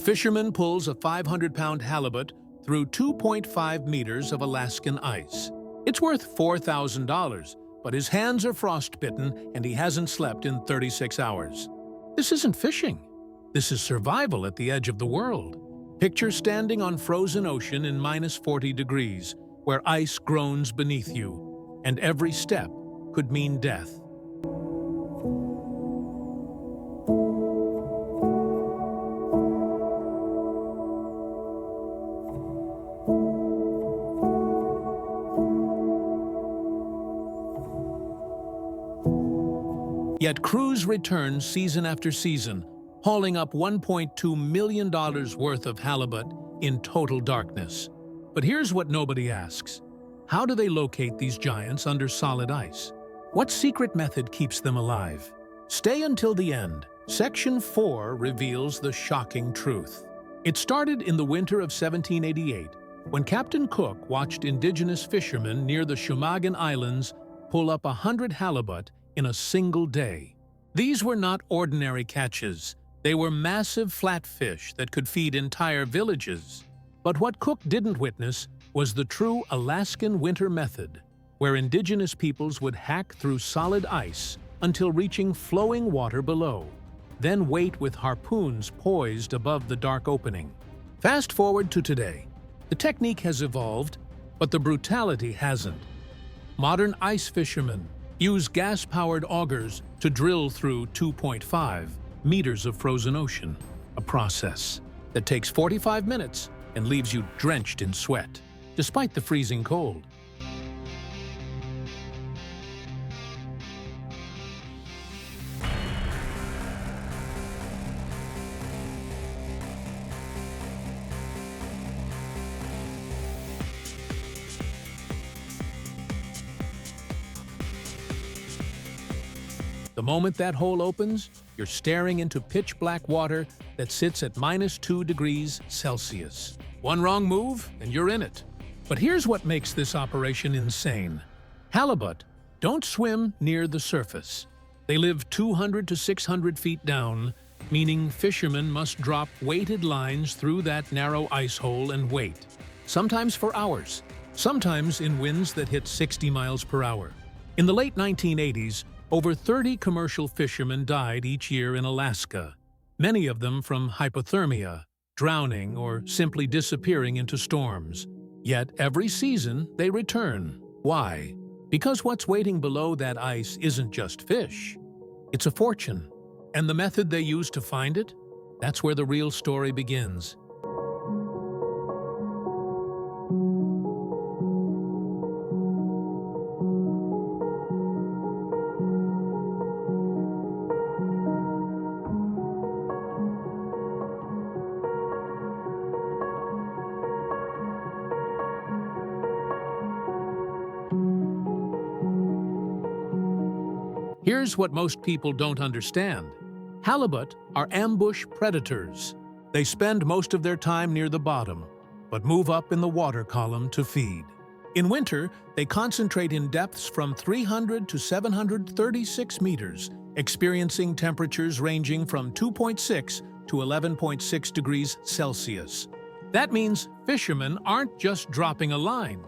fisherman pulls a 500-pound halibut through 2.5 meters of Alaskan ice. It's worth $4,000, but his hands are frostbitten and he hasn't slept in 36 hours. This isn't fishing. This is survival at the edge of the world. Picture standing on frozen ocean in -40 degrees, where ice groans beneath you, and every step could mean death. Yet crews return season after season, hauling up $1.2 million worth of halibut in total darkness. But here's what nobody asks. How do they locate these giants under solid ice? What secret method keeps them alive? Stay until the end. Section 4 reveals the shocking truth. It started in the winter of 1788, when Captain Cook watched indigenous fishermen near the Shumagan Islands pull up 100 halibut in a single day. These were not ordinary catches. They were massive flatfish that could feed entire villages. But what Cook didn't witness was the true Alaskan winter method, where indigenous peoples would hack through solid ice until reaching flowing water below, then wait with harpoons poised above the dark opening. Fast forward to today. The technique has evolved, but the brutality hasn't. Modern ice fishermen use gas-powered augers to drill through 2.5 meters of frozen ocean, a process that takes 45 minutes and leaves you drenched in sweat, despite the freezing cold. The moment that hole opens, you're staring into pitch-black water that sits at -2 degrees Celsius. One wrong move, and you're in it. But here's what makes this operation insane. Halibut don't swim near the surface. They live 200 to 600 feet down, meaning fishermen must drop weighted lines through that narrow ice hole and wait, sometimes for hours, sometimes in winds that hit 60 miles per hour. In the late 1980s, over 30 commercial fishermen died each year in Alaska, many of them from hypothermia, drowning, or simply disappearing into storms. Yet every season they return. Why? Because what's waiting below that ice isn't just fish. It's a fortune. And the method they use to find it? That's where the real story begins. Here's what most people don't understand. Halibut are ambush predators. They spend most of their time near the bottom, but move up in the water column to feed. In winter, they concentrate in depths from 300 to 736 meters, experiencing temperatures ranging from 2.6 to 11.6 degrees Celsius. That means fishermen aren't just dropping a line.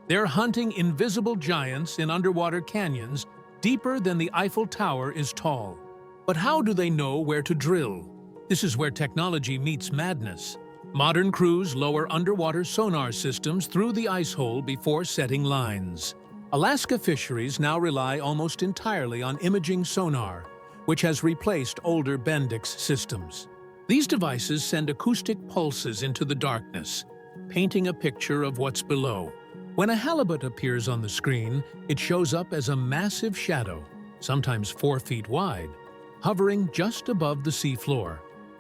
They're hunting invisible giants in underwater canyons deeper than the Eiffel Tower is tall. But how do they know where to drill? This is where technology meets madness. Modern crews lower underwater sonar systems through the ice hole before setting lines. Alaska fisheries now rely almost entirely on imaging sonar, which has replaced older Bendix systems. These devices send acoustic pulses into the darkness, painting a picture of what's below. When a halibut appears on the screen, it shows up as a massive shadow, sometimes 4 feet wide, hovering just above the seafloor.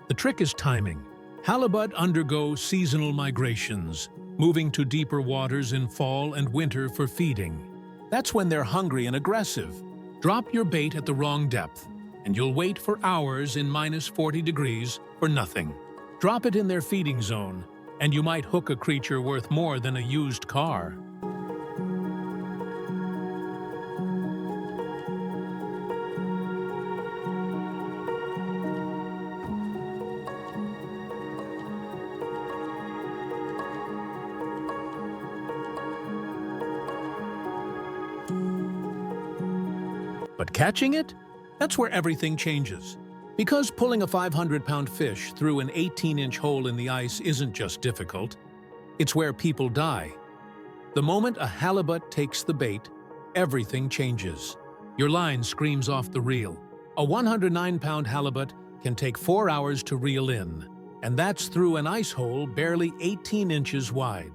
The trick is timing. Halibut undergo seasonal migrations, moving to deeper waters in fall and winter for feeding. That's when they're hungry and aggressive. Drop your bait at the wrong depth, and you'll wait for hours in -40 degrees for nothing. Drop it in their feeding zone, and you might hook a creature worth more than a used car. But catching it? That's where everything changes. Because pulling a 500-pound fish through an 18-inch hole in the ice isn't just difficult, it's where people die. The moment a halibut takes the bait, everything changes. Your line screams off the reel. A 109-pound halibut can take 4 hours to reel in, and that's through an ice hole barely 18 inches wide.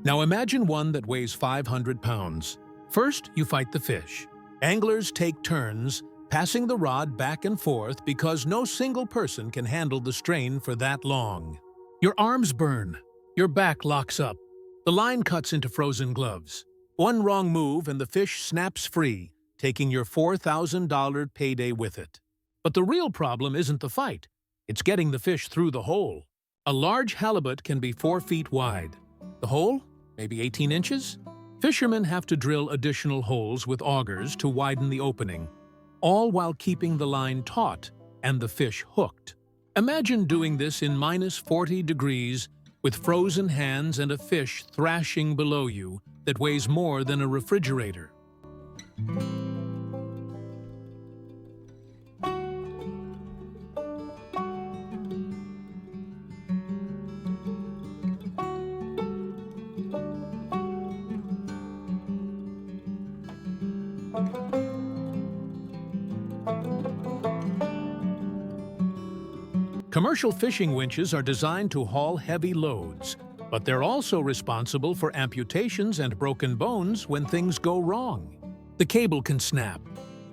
Now imagine one that weighs 500 pounds. First, you fight the fish. Anglers take turns, passing the rod back and forth because no single person can handle the strain for that long. Your arms burn. Your back locks up. The line cuts into frozen gloves. One wrong move and the fish snaps free, taking your $4,000 payday with it. But the real problem isn't the fight. It's getting the fish through the hole. A large halibut can be 4 feet wide. The hole? Maybe 18 inches? Fishermen have to drill additional holes with augers to widen the opening, all while keeping the line taut and the fish hooked. Imagine doing this in -40 degrees with frozen hands and a fish thrashing below you that weighs more than a refrigerator. Commercial fishing winches are designed to haul heavy loads, but they're also responsible for amputations and broken bones when things go wrong. The cable can snap,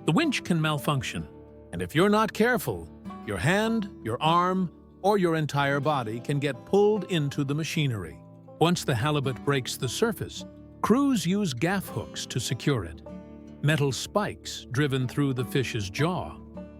the winch can malfunction, and if you're not careful, your hand, your arm, or your entire body can get pulled into the machinery. Once the halibut breaks the surface, crews use gaff hooks to secure it. Metal spikes driven through the fish's jaw.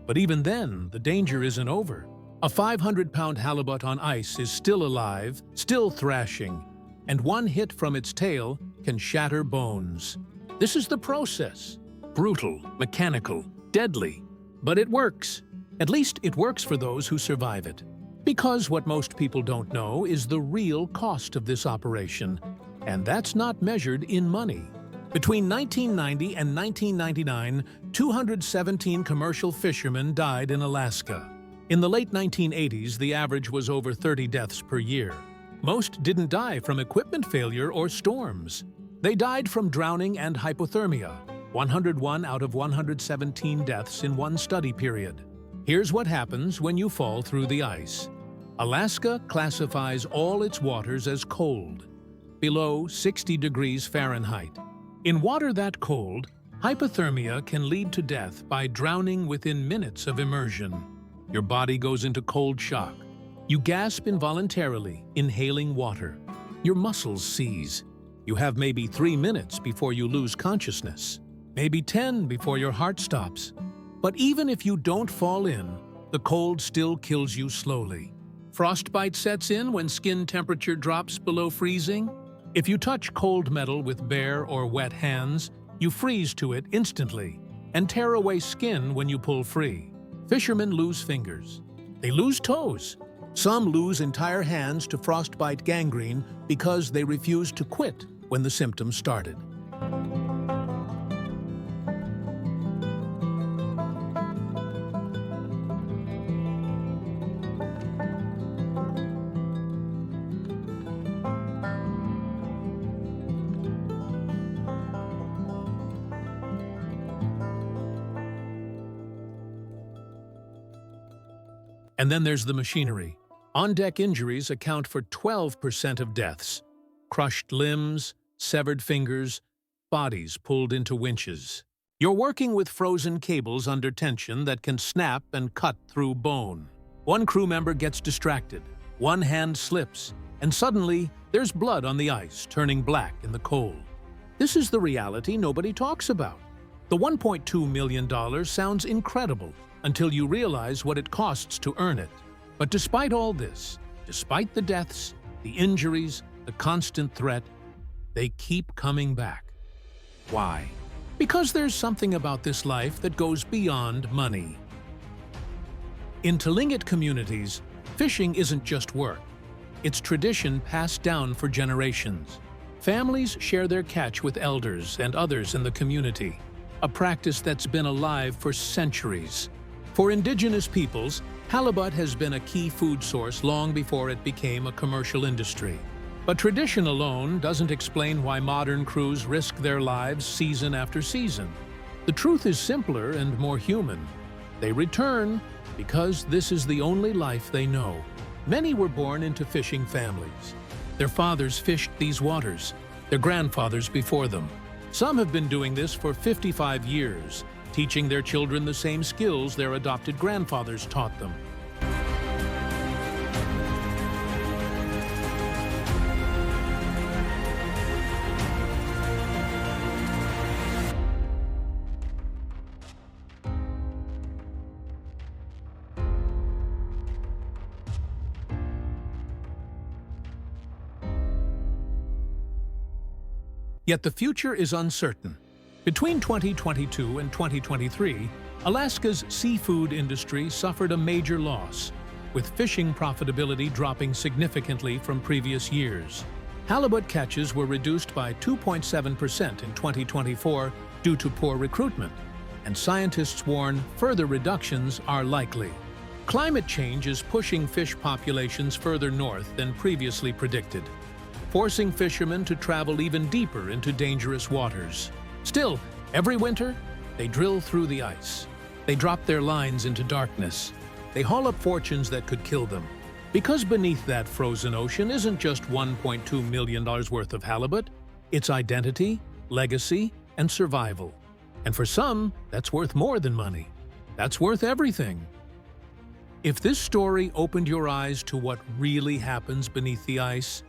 But even then, the danger isn't over. A 500-pound halibut on ice is still alive, still thrashing, and one hit from its tail can shatter bones. This is the process. Brutal, mechanical, deadly. But it works. At least it works for those who survive it. Because what most people don't know is the real cost of this operation, and that's not measured in money. Between 1990 and 1999, 217 commercial fishermen died in Alaska. In the late 1980s, the average was over 30 deaths per year. Most didn't die from equipment failure or storms. They died from drowning and hypothermia, 101 out of 117 deaths in one study period. Here's what happens when you fall through the ice. Alaska classifies all its waters as cold, below 60 degrees Fahrenheit. In water that cold, hypothermia can lead to death by drowning within minutes of immersion. Your body goes into cold shock. You gasp involuntarily, inhaling water. Your muscles seize. You have maybe 3 minutes before you lose consciousness. Maybe 10 before your heart stops. But even if you don't fall in, the cold still kills you slowly. Frostbite sets in when skin temperature drops below freezing. If you touch cold metal with bare or wet hands, you freeze to it instantly and tear away skin when you pull free. Fishermen lose fingers. They lose toes. Some lose entire hands to frostbite gangrene because they refused to quit when the symptoms started. And then there's the machinery. On-deck injuries account for 12% of deaths. Crushed limbs, severed fingers, bodies pulled into winches. You're working with frozen cables under tension that can snap and cut through bone. One crew member gets distracted, one hand slips, and suddenly there's blood on the ice, turning black in the cold. This is the reality nobody talks about. The $1.2 million sounds incredible until you realize what it costs to earn it. But despite all this, despite the deaths, the injuries, the constant threat, they keep coming back. Why? Because there's something about this life that goes beyond money. In Tlingit communities, fishing isn't just work. It's tradition passed down for generations. Families share their catch with elders and others in the community. a practice that's been alive for centuries. For indigenous peoples, halibut has been a key food source long before it became a commercial industry. But tradition alone doesn't explain why modern crews risk their lives season after season. The truth is simpler and more human. They return because this is the only life they know. Many were born into fishing families. Their fathers fished these waters, their grandfathers before them. Some have been doing this for 55 years, teaching their children the same skills their adopted grandfathers taught them. Yet the future is uncertain. Between 2022 and 2023, Alaska's seafood industry suffered a major loss, with fishing profitability dropping significantly from previous years. Halibut catches were reduced by 2.7% in 2024 due to poor recruitment, and scientists warn further reductions are likely. Climate change is pushing fish populations further north than previously predicted, forcing fishermen to travel even deeper into dangerous waters. Still, every winter, they drill through the ice. They drop their lines into darkness. They haul up fortunes that could kill them. Because beneath that frozen ocean isn't just $1.2 million worth of halibut, it's identity, legacy, and survival. And for some, that's worth more than money. That's worth everything. If this story opened your eyes to what really happens beneath the ice,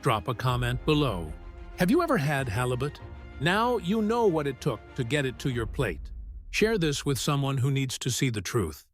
drop a comment below. Have you ever had halibut? Now you know what it took to get it to your plate. Share this with someone who needs to see the truth.